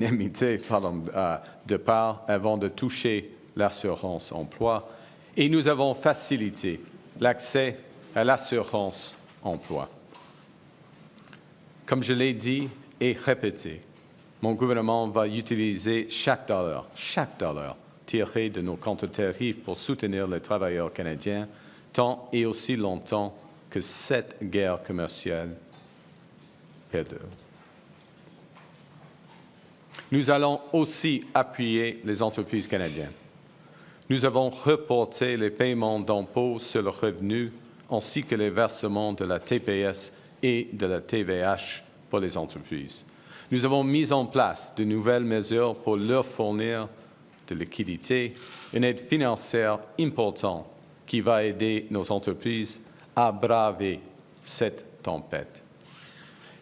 de part avant de toucher l'assurance emploi, et nous avons facilité l'accès à l'assurance emploi. Comme je l'ai dit et répété, mon gouvernement va utiliser chaque dollar tiré de nos contre-tarifs pour soutenir les travailleurs canadiens tant et aussi longtemps que cette guerre commerciale perdure. Nous allons aussi appuyer les entreprises canadiennes. Nous avons reporté les paiements d'impôts sur le revenu ainsi que les versements de la TPS et de la TVH pour les entreprises. Nous avons mis en place de nouvelles mesures pour leur fournir de liquidité, une aide financière importante qui va aider nos entreprises à braver cette tempête.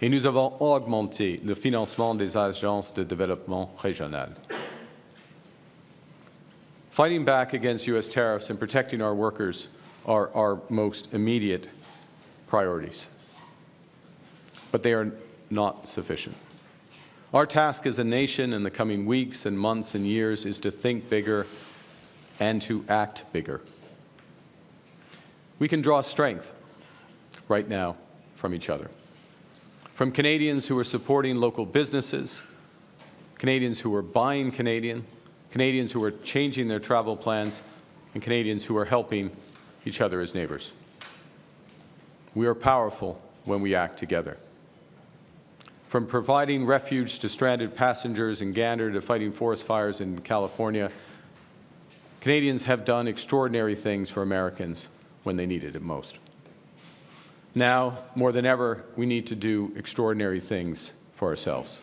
Et nous avons augmenté le financement des agences de développement régionales. Fighting back against U.S. tariffs and protecting our workers are our most immediate priorities. But they are not sufficient. Our task as a nation in the coming weeks and months and years is to think bigger and to act bigger. We can draw strength right now from each other. From Canadians who are supporting local businesses, Canadians who are buying Canadian, Canadians who are changing their travel plans, and Canadians who are helping each other as neighbors. We are powerful when we act together. From providing refuge to stranded passengers in Gander to fighting forest fires in California, Canadians have done extraordinary things for Americans when they needed it most. Now, more than ever, we need to do extraordinary things for ourselves.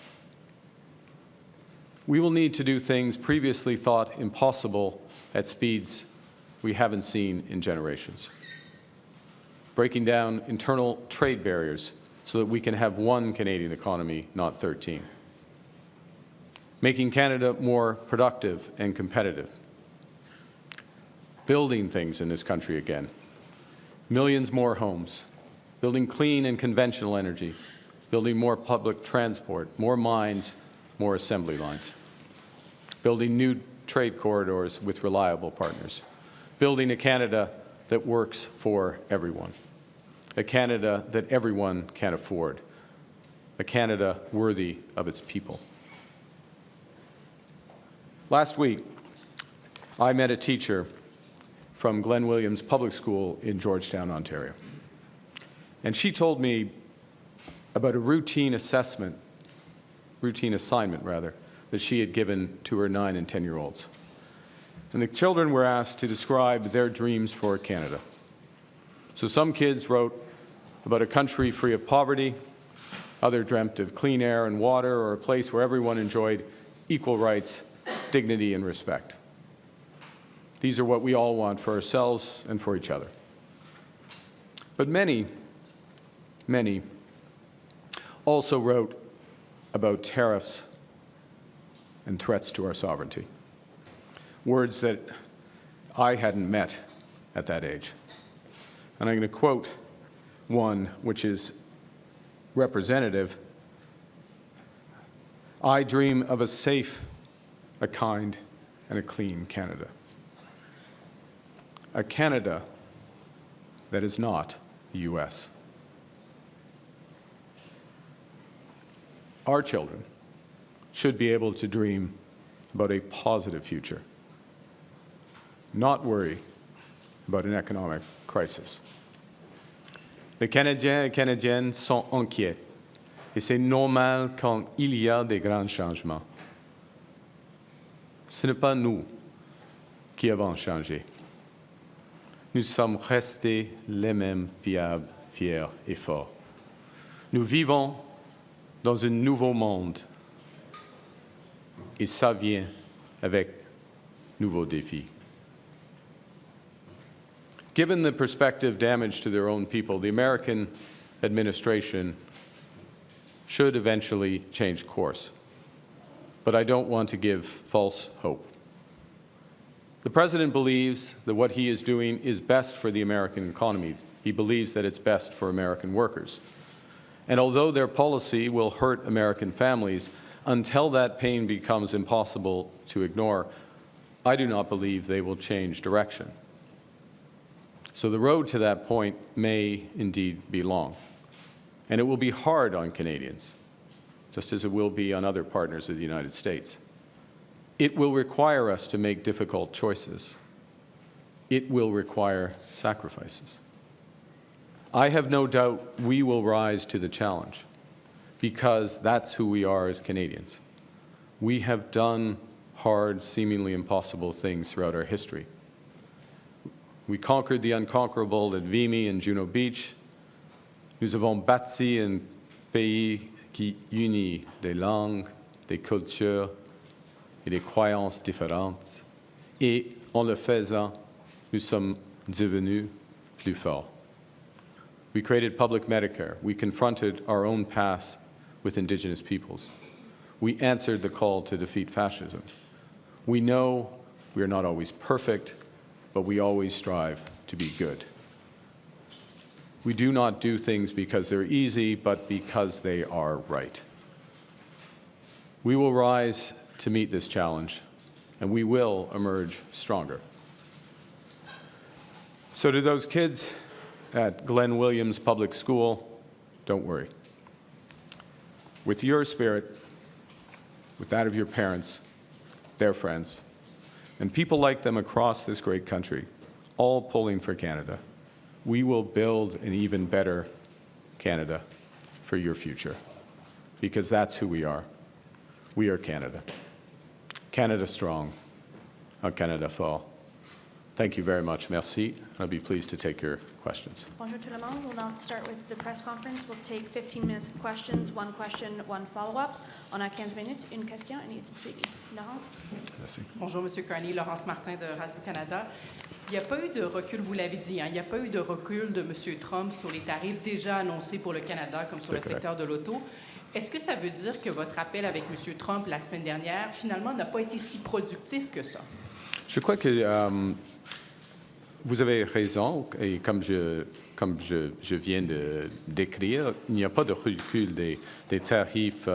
We will need to do things previously thought impossible at speeds we haven't seen in generations. Breaking down internal trade barriers so that we can have one Canadian economy, not 13. Making Canada more productive and competitive. Building things in this country again. Millions more homes. Building clean and conventional energy. Building more public transport, more mines, more assembly lines. Building new trade corridors with reliable partners. Building a Canada that works for everyone. A Canada that everyone can afford. A Canada worthy of its people. Last week, I met a teacher from Glen Williams Public School in Georgetown, Ontario. And she told me about a routine assignment, that she had given to her 9- and 10-year-olds. And the children were asked to describe their dreams for Canada. So some kids wrote about a country free of poverty, others dreamt of clean air and water, or a place where everyone enjoyed equal rights, dignity, and respect. These are what we all want for ourselves and for each other. But many also wrote about tariffs and threats to our sovereignty, words that I hadn't met at that age. And I'm going to quote one which is representative. I dream of a safe, a kind, and a clean Canada. A Canada that is not the U.S. Our children should be able to dream about a positive future, not worry about an economic crisis. Les Canadiens et Canadiennes sont inquiets, et c'est normal quand il y a des grands changements. Ce n'est pas nous qui avons changé. Nous sommes restés les mêmes fiables, fiers et forts. Nous vivons dans un nouveau monde, et ça vient avec nouveaux défis. Given the prospective damage to their own people, the American administration should eventually change course. But I don't want to give false hope. The President believes that what he is doing is best for the American economy. He believes that it's best for American workers. And although their policy will hurt American families, Until that pain becomes impossible to ignore, I do not believe they will change direction. So the road to that point may indeed be long. And it will be hard on Canadians, just as it will be on other partners of the United States. It will require us to make difficult choices. It will require sacrifices. I have no doubt we will rise to the challenge, because that's who we are as Canadians. We have done hard, seemingly impossible things throughout our history. We conquered the unconquerable at Vimy and Juno Beach. Nous avons bâti un pays qui unit des langues, des cultures et des croyances différentes. Et en le faisant, nous sommes devenus plus forts. We created public Medicare. We confronted our own past with Indigenous peoples. We answered the call to defeat fascism. We know we are not always perfect, but we always strive to be good. We do not do things because they're easy, but because they are right. We will rise to meet this challenge, and we will emerge stronger. So to those kids at Glenn Williams Public School, don't worry. With your spirit, with that of your parents, their friends, and people like them across this great country, all pulling for Canada, we will build an even better Canada for your future, because that's who we are. We are Canada. Canada strong, un Canada fort. Thank you very much. Merci. I'll be pleased to take your questions. Bonjour tout le monde. We'll now start with the press conference. We'll take 15 minutes of questions, one question, one follow-up. On a 15 minutes, une question, et suivi. Laurence. Merci. Bonjour, M. Carney. Laurence Martin de Radio-Canada. Il n'y a pas eu de recul, vous l'avez dit, hein, il n'y a pas eu de recul de M. Trump sur les tarifs déjà annoncés pour le Canada, comme sur le secteur de l'auto. Est-ce que ça veut dire que votre appel avec M. Trump la semaine dernière, finalement, n'a pas été si productif que ça? Je crois que vous avez raison, et comme je viens de décrire, il n'y a pas de recul des tarifs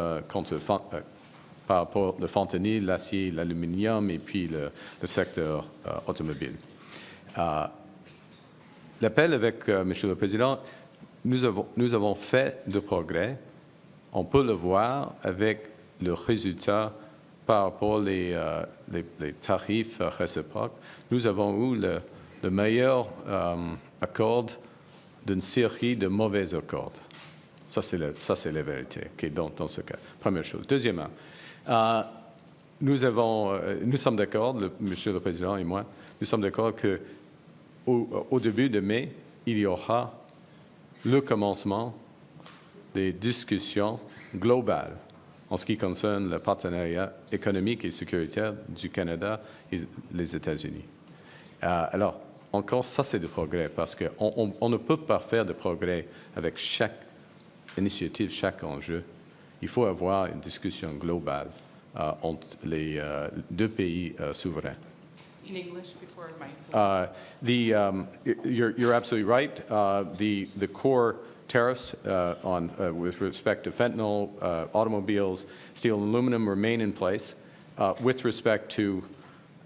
par rapport au fentanyl, l'acier, l'aluminium et puis le secteur automobile. L'appel avec Monsieur le Président, nous avons fait de progrès. On peut le voir avec le résultat par rapport les tarifs réciproques. Nous avons eu le meilleur accord d'une série de mauvais accords. Ça, c'est la vérité dans ce cas. Première chose. Deuxièmement, nous sommes d'accord, Monsieur le Président et moi, nous sommes d'accord qu'au début de mai, il y aura le commencement des discussions globales en ce qui concerne le partenariat économique et sécuritaire du Canada et les États-Unis. Alors, encore, ça, c'est du progrès, parce qu'on ne peut pas faire de progrès avec chaque initiative, chaque enjeu. Il faut avoir une discussion globale entre les deux pays souverains. In English before my You're absolutely right. The core tariffs with respect to fentanyl, automobiles, steel and aluminum remain in place. With respect to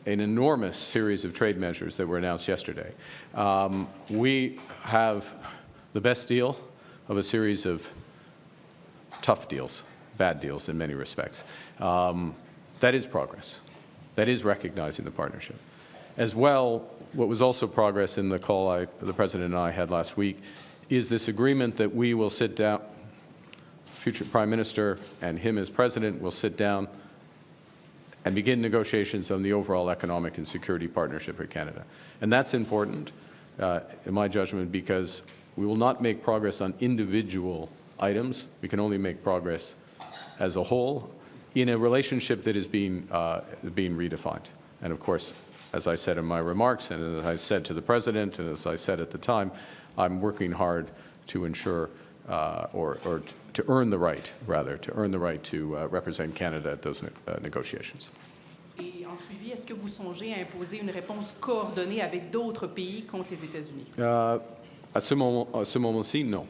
an enormous series of trade measures that were announced yesterday, we have the best deal of a series of tough deals, bad deals in many respects. That is progress. That is recognizing the partnership. As well, what was also progress in the call the President and I had last week is this agreement that we will sit down, future Prime Minister and him as President will sit down and begin negotiations on the overall economic and security partnership with Canada. And that's important, in my judgment, because we will not make progress on individual items. We can only make progress as a whole in a relationship that is being redefined. And of course, as I said in my remarks, and as I said to the President, and as I said at the time, I'm working hard to ensure, or to earn the right, rather, to represent Canada at those negotiations. Et en suivi, est-ce que vous songez à imposer une réponse coordonnée avec d'autres pays contre les États-Unis? À ce moment-ci, non.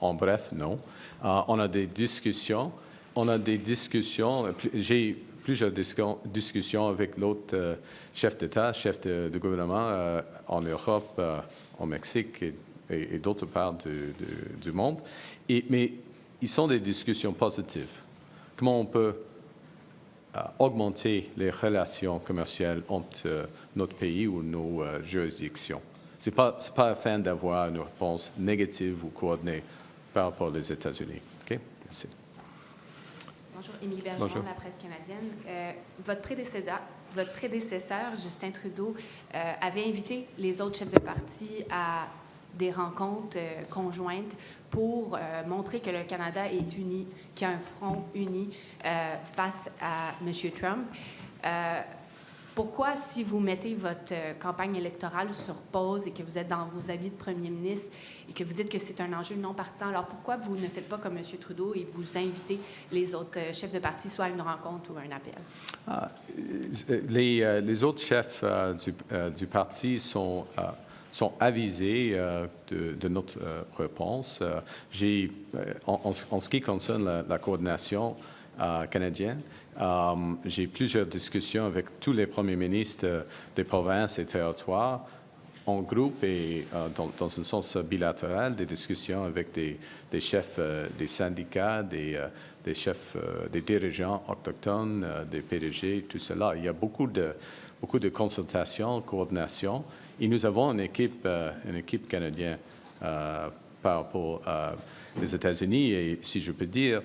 En bref, non. On a des discussions, On a des discussions, j'ai plusieurs discussions avec l'autre chef d'État, chef de gouvernement en Europe, au Mexique et d'autres parts du monde. Mais ils sont des discussions positives. Comment on peut augmenter les relations commerciales entre notre pays ou nos juridictions. Ce n'est pas afin d'avoir une réponse négative ou coordonnée par rapport aux États-Unis. OK? Merci. Bonjour, Émilie Bergeron, la presse canadienne. Votre prédécesseur, Justin Trudeau, avait invité les autres chefs de parti à des rencontres conjointes pour montrer que le Canada est uni, qu'il y a un front uni face à M. Trump. Pourquoi, si vous mettez votre campagne électorale sur pause et que vous êtes dans vos habits de premier ministre et que vous dites que c'est un enjeu non partisan, alors pourquoi vous ne faites pas comme M. Trudeau et vous invitez les autres chefs de parti soit à une rencontre ou à un appel? Les autres chefs du parti sont avisés de notre réponse. En ce qui concerne la coordination canadienne, j'ai plusieurs discussions avec tous les premiers ministres des provinces et territoires en groupe et dans un sens bilatéral, des discussions avec des chefs des syndicats, des chefs, des dirigeants autochtones, des PDG, tout cela. Il y a beaucoup de consultations, coordination. Et nous avons une équipe canadienne par rapport aux États-Unis. Et si je peux dire,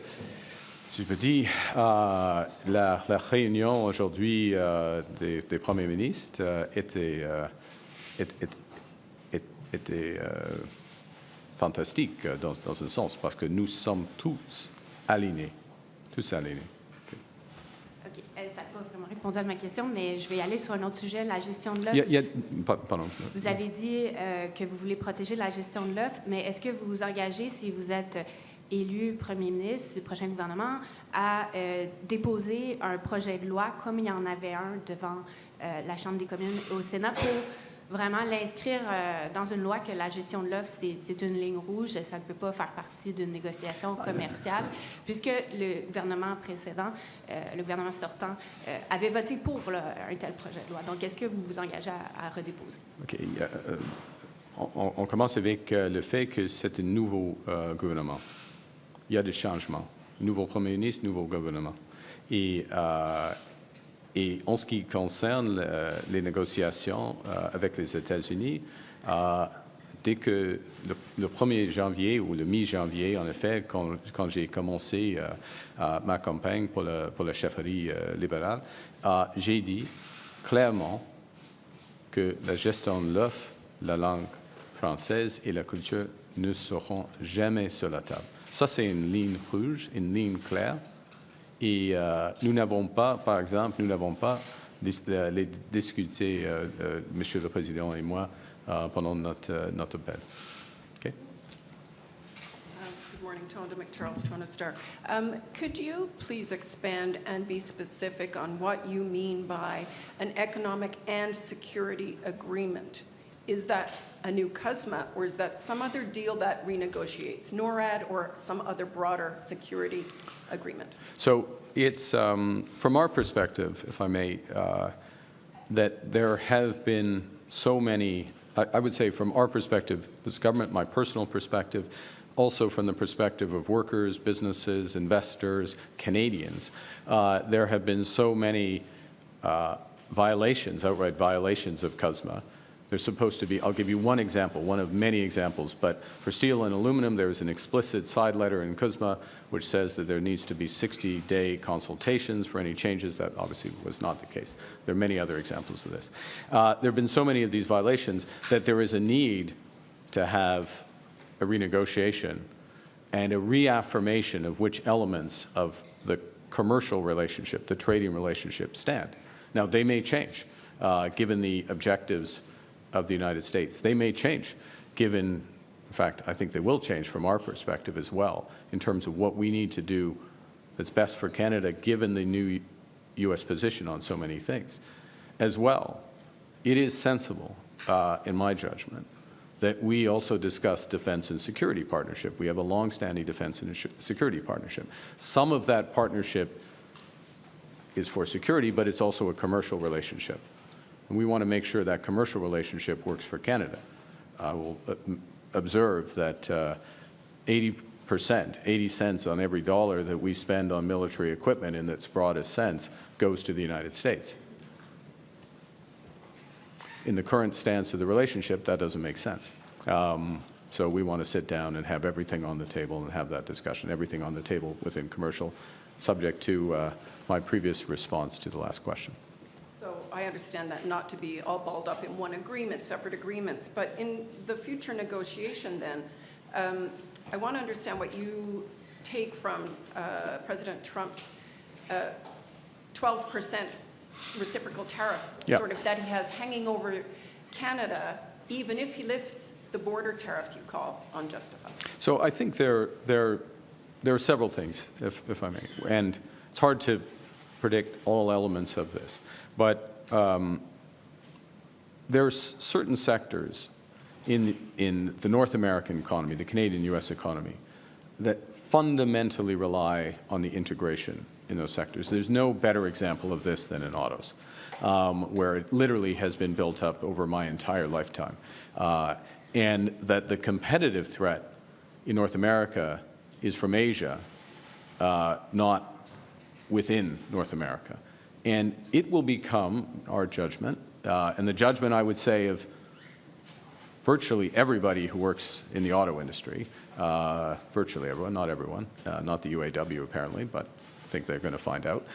la réunion aujourd'hui des premiers ministres était fantastique dans un sens, parce que nous sommes tous alignés. OK. Ça n'a pas vraiment répondu à ma question, mais je vais aller sur un autre sujet, la gestion de l'œuf. Pardon. Vous avez dit que vous voulez protéger la gestion de l'œuf, mais est-ce que vous vous engagez, si vous êtes élu premier ministre du prochain gouvernement, à déposer un projet de loi, comme il y en avait un devant la Chambre des communes au Sénat, pour vraiment l'inscrire dans une loi que la gestion de l'œuf, c'est une ligne rouge, ça ne peut pas faire partie d'une négociation commerciale, puisque le gouvernement précédent, le gouvernement sortant, avait voté pour un tel projet de loi. Donc, est-ce que vous vous engagez à redéposer? OK. On commence avec le fait que c'est un nouveau gouvernement. Il y a des changements. Nouveau premier ministre, nouveau gouvernement. Et en ce qui concerne les négociations avec les États-Unis, dès que le 1er janvier ou le mi-janvier, en effet, quand j'ai commencé ma campagne pour la chefferie libérale, j'ai dit clairement que la gestion de l'œuf, la langue française et la culture ne seront jamais sur la table. Ça, c'est une ligne rouge, une ligne claire. Et nous n'avons pas, par exemple, les discuté, Monsieur le Président et moi, pendant notre appel. Okay? Good morning, Tonda McCharles, Toronto Star. Could you please expand and be specific on what you mean by an economic and security agreement? Is that a new CUSMA, or is that some other deal that renegotiates NORAD or some other broader security agreement? So it's, from our perspective, if I may, that there have been so many, I would say from our perspective as government, my personal perspective, also from the perspective of workers, businesses, investors, Canadians, there have been so many violations, outright violations of CUSMA. There's supposed to be, I'll give you one example, one of many examples, but for steel and aluminum, there's an explicit side letter in CUSMA which says that there needs to be 60-day consultations for any changes. That obviously was not the case. There are many other examples of this. There have been so many of these violations that there is a need to have a renegotiation and a reaffirmation of which elements of the commercial relationship, the trading relationship, stand. Now, they may change, given the objectives of the United States. They may change, given, in fact, I think they will change from our perspective as well, in terms of what we need to do that's best for Canada, given the new U.S. position on so many things. As well, it is sensible, in my judgment, that we also discuss defense and security partnership. We have a long-standing defense and security partnership. Some of that partnership is for security, but it's also a commercial relationship. And we want to make sure that commercial relationship works for Canada. I will observe that 80 cents on every dollar that we spend on military equipment in its broadest sense goes to the United States. In the current stance of the relationship, that doesn't make sense. So we want to sit down and have everything on the table and have that discussion, everything on the table within commercial, subject to my previous response to the last question. So I understand that not to be all balled up in one agreement, separate agreements, but in the future negotiation then, I want to understand what you take from President Trump's 12% reciprocal tariff, sort of that he has hanging over Canada, even if he lifts the border tariffs you call unjustified. So I think there are several things, if I may, and it's hard to predict all elements of this, but there's certain sectors in the North American economy, the Canadian-U.S. economy, that fundamentally rely on the integration in those sectors. There's no better example of this than in autos, where it literally has been built up over my entire lifetime. And that the competitive threat in North America is from Asia, not within North America. And it will become our judgment, and the judgment, I would say, of virtually everybody who works in the auto industry, virtually everyone, not everyone, not the UAW apparently, but I think they're going to find out,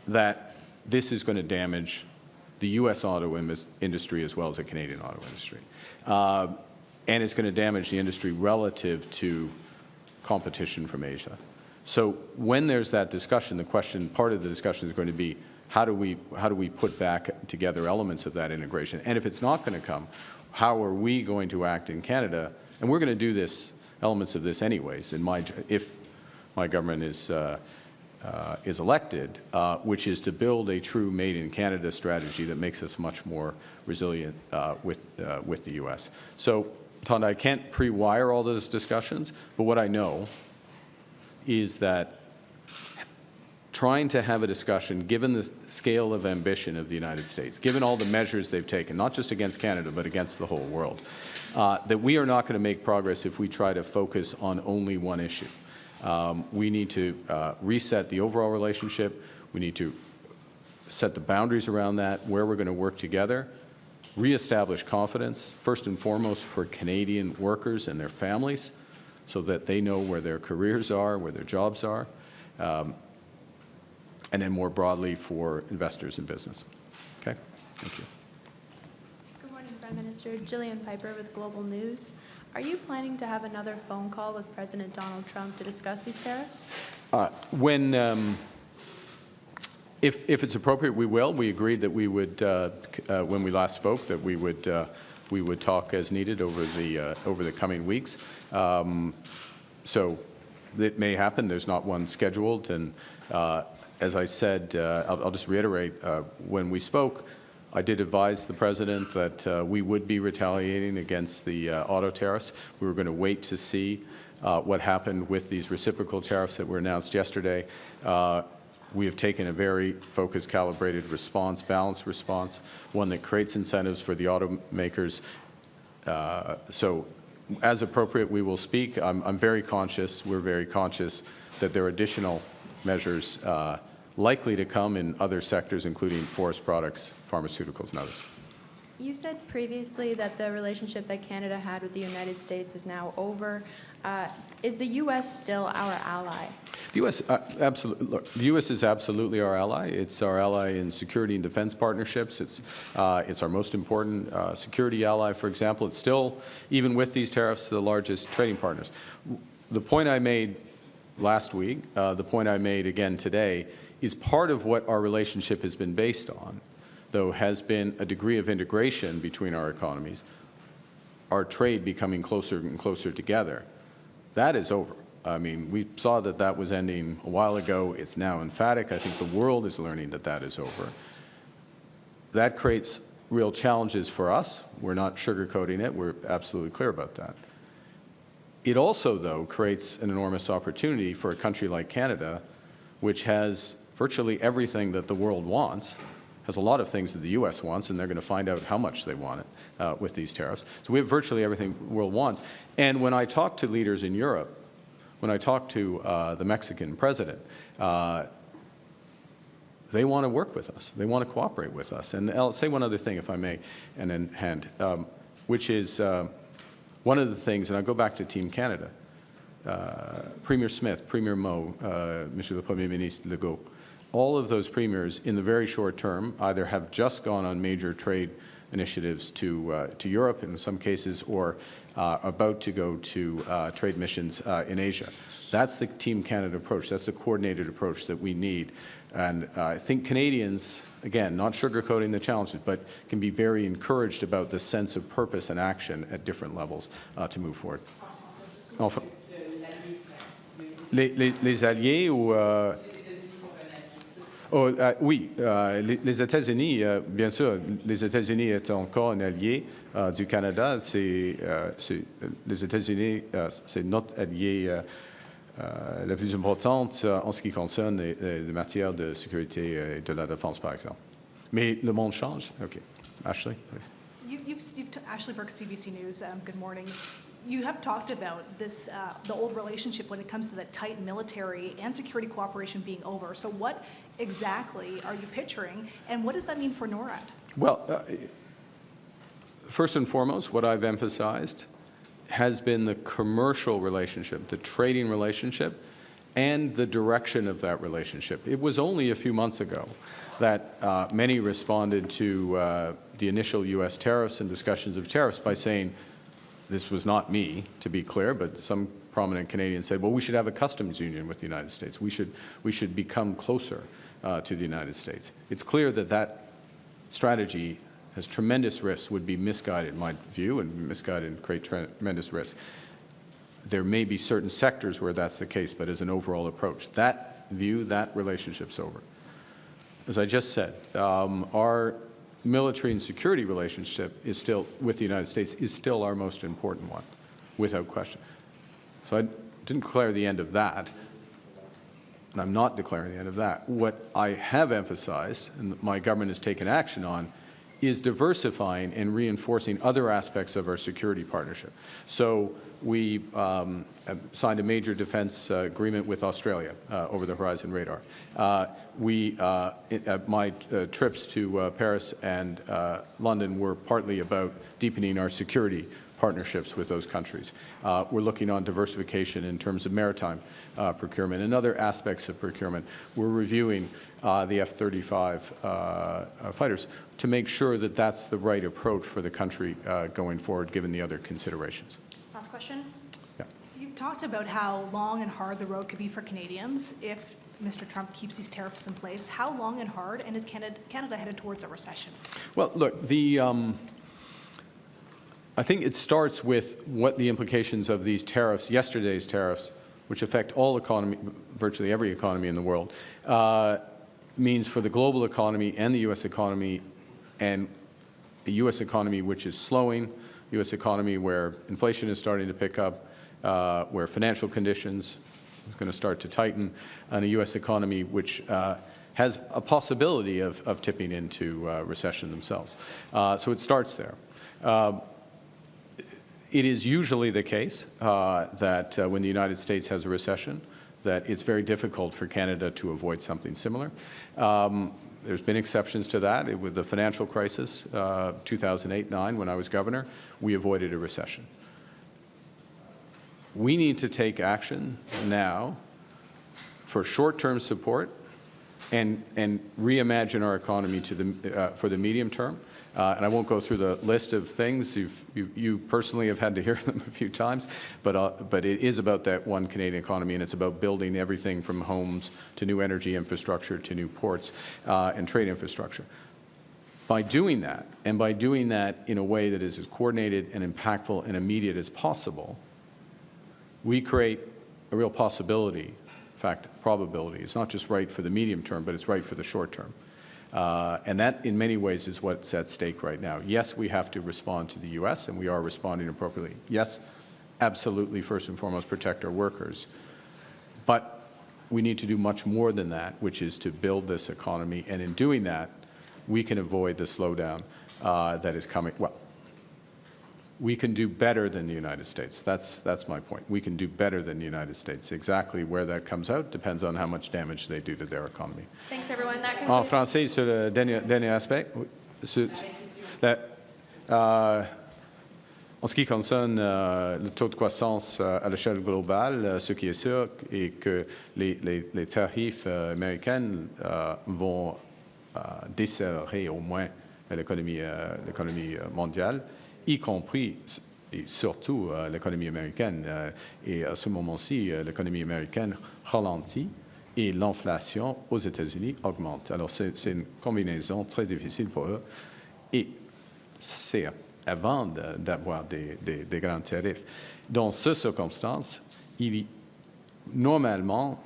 that this is going to damage the U.S. auto industry as well as the Canadian auto industry. And it's going to damage the industry relative to competition from Asia. So when there's that discussion, the question, part of the discussion is going to be, how do we put back together elements of that integration? And if it's not going to come, how are we going to act in Canada? And we're going to do this, elements of this anyways, if my government is elected, which is to build a true Made in Canada strategy that makes us much more resilient with the U.S. So, Tonda, I can't pre-wire all those discussions, but what I know is that trying to have a discussion, given the scale of ambition of the United States, given all the measures they've taken, not just against Canada, but against the whole world, that we are not going to make progress if we try to focus on only one issue. We need to reset the overall relationship. We need to set the boundaries around that, where we're going to work together, reestablish confidence, first and foremost for Canadian workers and their families, so that they know where their careers are, where their jobs are, and then more broadly for investors in business. Okay? Thank you. Good morning, Prime Minister. Jillian Piper with Global News. Are you planning to have another phone call with President Donald Trump to discuss these tariffs? If it's appropriate, we will. We agreed that we would, when we last spoke, that we would talk as needed over the coming weeks. So it may happen. There's not one scheduled, and as I said, I'll just reiterate, when we spoke, I did advise the President that we would be retaliating against the auto tariffs. We were going to wait to see what happened with these reciprocal tariffs that were announced yesterday. We have taken a very focused, calibrated response, balanced response, one that creates incentives for the automakers. So as appropriate, we will speak. I'm very conscious, we're very conscious that there are additional measures likely to come in other sectors, including forest products, pharmaceuticals, and others. You said previously that the relationship that Canada had with the United States is now over. Is the U.S. still our ally? The U.S. Absolutely. Look, the U.S. is absolutely our ally. It's our ally in security and defense partnerships. It's our most important security ally. For example, it's still, even with these tariffs, the largest trading partners. The point I made last week, the point I made again today, is part of what our relationship has been based on, though, has been a degree of integration between our economies, our trade becoming closer and closer together. That is over. I mean, we saw that that was ending a while ago. It's now emphatic. I think the world is learning that that is over. That creates real challenges for us. We're not sugarcoating it. We're absolutely clear about that. It also, though, creates an enormous opportunity for a country like Canada, which has virtually everything that the world wants, has a lot of things that the U.S. wants, and they're going to find out how much they want it with these tariffs. So we have virtually everything the world wants. And when I talk to leaders in Europe, when I talk to the Mexican president, they want to work with us. They want to cooperate with us. And I'll say one other thing, if I may, and then hand, which is one of the things, and I'll go back to Team Canada, Premier Smith, Premier Moe, Monsieur le Premier Ministre Legault, all of those premiers in the very short term either have just gone on major trade initiatives to Europe in some cases, or about to go to trade missions in Asia. That's the Team Canada approach. That's the coordinated approach that we need. And I think Canadians, again, not sugarcoating the challenges, but can be very encouraged about the sense of purpose and action at different levels to move forward. Enfin, les alliés ou oh, oui, les États-Unis, bien sûr, les États-Unis est encore un allié du Canada. Les États-Unis, c'est notre allié la plus importante en ce qui concerne les matières de sécurité et de la défense, par exemple. Mais le monde change. OK. Ashley, please. Ashley Burke, CBC News. Good morning. You have talked about this, the old relationship when it comes to the tight military and security cooperation being over. So what exactly are you picturing, and what does that mean for NORAD? Well, first and foremost, what I've emphasized has been the commercial relationship, the trading relationship, and the direction of that relationship. It was only a few months ago that many responded to the initial U.S. tariffs and discussions of tariffs by saying, this was not me, to be clear, but some prominent Canadians said, well, we should have a customs union with the United States. We should become closer to the United States. It's clear that that strategy has tremendous risks, would be misguided, in my view, and misguided and create tremendous risk. There may be certain sectors where that's the case, but as an overall approach, that view, that relationship's over. As I just said, our military and security relationship is still, with the United States, is still our most important one, without question. So I didn't declare the end of that, and I'm not declaring the end of that. What I have emphasized, and my government has taken action on, is diversifying and reinforcing other aspects of our security partnership. So we signed a major defense agreement with Australia, over-the-horizon radar. My trips to Paris and London were partly about deepening our security partnerships with those countries. We're looking on diversification in terms of maritime procurement and other aspects of procurement. We're reviewing the F-35 fighters to make sure that that's the right approach for the country going forward, given the other considerations. Last question. Yeah. You talked about how long and hard the road could be for Canadians if Mr. Trump keeps these tariffs in place. How long and hard, and is Canada headed towards a recession? Well, look, I think it starts with what the implications of these tariffs, yesterday's tariffs, which affect all economy, virtually every economy in the world, means for the global economy and the U.S. economy, and a U.S. economy which is slowing, U.S. economy where inflation is starting to pick up, where financial conditions are going to start to tighten, and a U.S. economy which has a possibility of tipping into recession themselves. So it starts there. It is usually the case that when the United States has a recession, that it's very difficult for Canada to avoid something similar. There's been exceptions to that. With the financial crisis, 2008-9, when I was governor, we avoided a recession. We need to take action now for short-term support and reimagine our economy for the medium term. And I won't go through the list of things. You personally have had to hear them a few times, but it is about that one Canadian economy, and it's about building everything from homes to new energy infrastructure to new ports and trade infrastructure. By doing that, and by doing that in a way that is as coordinated and impactful and immediate as possible, we create a real possibility, in fact, probability. It's not just right for the medium term, but it's right for the short term. And that, in many ways, is what's at stake right now. Yes, we have to respond to the U.S., and we are responding appropriately. Yes, absolutely, first and foremost, protect our workers. But we need to do much more than that, which is to build this economy. And in doing that, we can avoid the slowdown that is coming. Well, we can do better than the United States. That's my point. We can do better than the United States. Exactly where that comes out depends on how much damage they do to their economy. Thanks, everyone. That En concludes. français, sur le dernier aspect, en ce qui concerne le taux de croissance à l'échelle globale, ce qui est sûr est que les tarifs américains vont décélérer au moins l'économie mondiale, y compris et surtout l'économie américaine. Et à ce moment-ci, l'économie américaine ralentit et l'inflation aux États-Unis augmente. Alors, c'est une combinaison très difficile pour eux. Et c'est avant d'avoir des grands tarifs. Dans ces circonstances, normalement,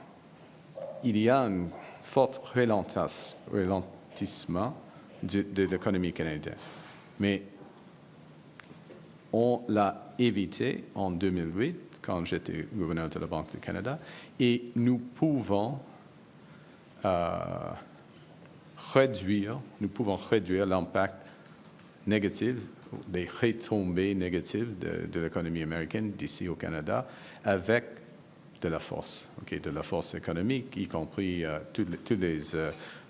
il y a un fort ralentissement de l'économie canadienne. Mais on l'a évité en 2008, quand j'étais gouverneur de la Banque du Canada, et nous pouvons réduire l'impact négatif, les retombées négatives de l'économie américaine d'ici au Canada avec de la force, de la force économique, y compris tous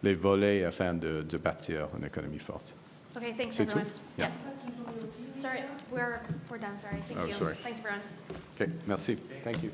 les volets afin de bâtir une économie forte. Okay, thanks, C'est tout? everyone. Yeah. Sorry, we're done. Sorry. Thank Oh, you. sorry. Thanks, everyone. Okay, merci. Thank you.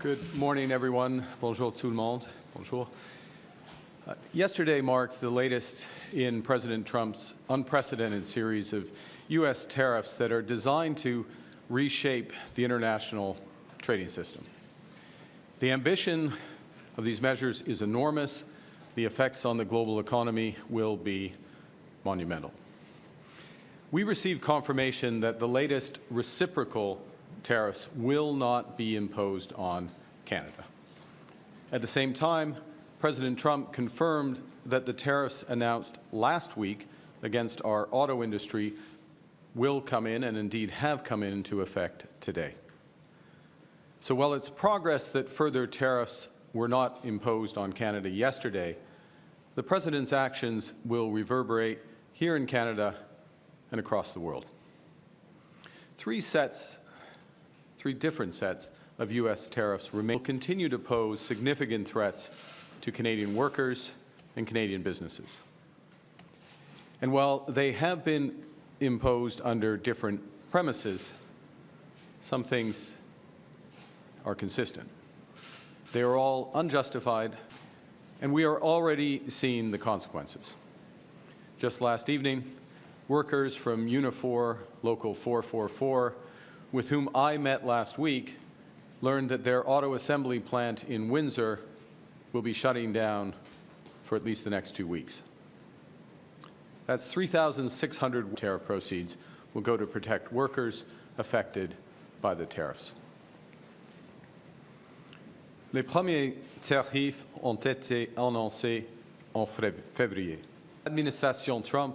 Good morning, everyone. Bonjour tout le monde. Bonjour. Yesterday marked the latest in President Trump's unprecedented series of U.S. tariffs that are designed to reshape the international trading system. The ambition of these measures is enormous. The effects on the global economy will be monumental. We received confirmation that the latest reciprocal tariffs will not be imposed on Canada. At the same time, President Trump confirmed that the tariffs announced last week against our auto industry will come in and indeed have come into effect today. So while it's progress that further tariffs were not imposed on Canada yesterday, the President's actions will reverberate here in Canada and across the world. Three different sets of U.S. tariffs will continue to pose significant threats to Canadian workers and Canadian businesses. And while they have been imposed under different premises, some things are consistent. They are all unjustified, and we are already seeing the consequences. Just last evening, workers from Unifor Local 444, with whom I met last week, learned that their auto assembly plant in Windsor will be shutting down for at least the next 2 weeks. That's 3,600 tariff proceeds will go to protect workers affected by the tariffs. Les premiers tarifs ont été annoncés en février. L'administration Trump,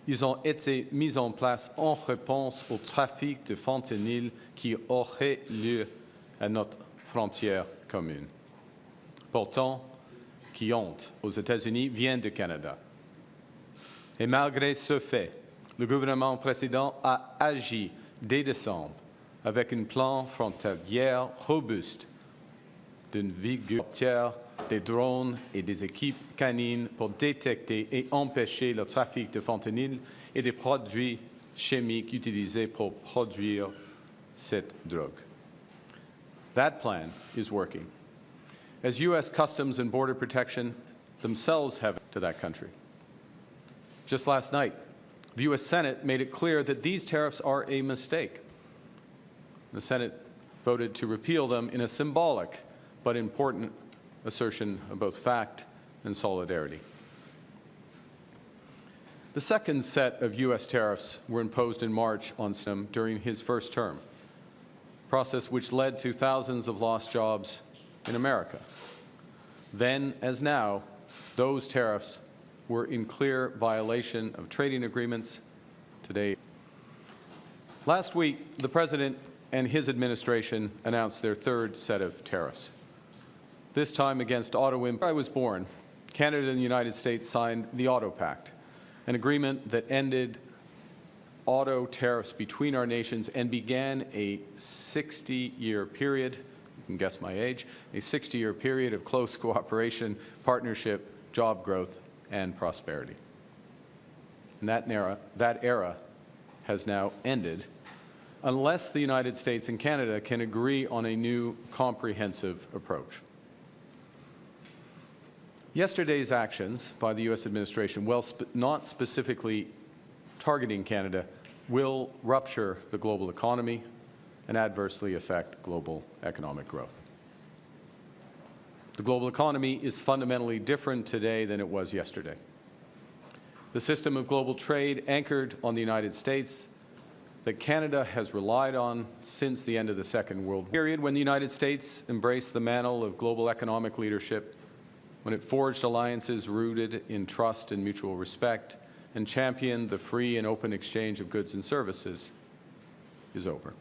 ils ont été mis en place en réponse au trafic de fentanyl qui aurait lieu à notre frontière commune. Pourtant, qui honte aux États-Unis vient du Canada. Et malgré ce fait, le gouvernement précédent a agi dès décembre avec un plan frontalier robuste d'une vigueur entière, des drones et des équipes canines pour détecter et empêcher le trafic de fentanyl et des produits chimiques utilisés pour produire cette drogue. That plan is working, as U.S. Customs and Border Protection themselves have to that country. Just last night, the U.S. Senate made it clear that these tariffs are a mistake. The Senate voted to repeal them in a symbolic but important assertion of both fact and solidarity. The second set of U.S. tariffs were imposed in March on him during his first term, a process which led to thousands of lost jobs in America. Then, as now, those tariffs were in clear violation of trading agreements today. Last week, the President and his administration announced their third set of tariffs. This time against auto imports. Where I was born, Canada and the United States signed the Auto Pact, an agreement that ended auto tariffs between our nations and began a 60-year period, you can guess my age, a 60-year period of close cooperation, partnership, job growth, and prosperity. And that era has now ended unless the United States and Canada can agree on a new comprehensive approach. Yesterday's actions by the U.S. administration, while not specifically targeting Canada, will rupture the global economy and adversely affect global economic growth. The global economy is fundamentally different today than it was yesterday. The system of global trade anchored on the United States that Canada has relied on since the end of the Second World War, period when the United States embraced the mantle of global economic leadership, when it forged alliances rooted in trust and mutual respect, and championed the free and open exchange of goods and services, is over.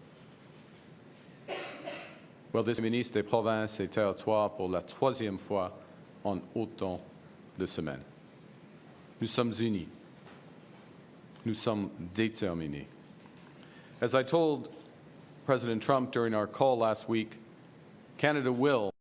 Well, this ministre des Provinces et Territoires pour la troisième fois en autant de semaines. Nous sommes unis. Nous sommes déterminés. As I told President Trump during our call last week, Canada will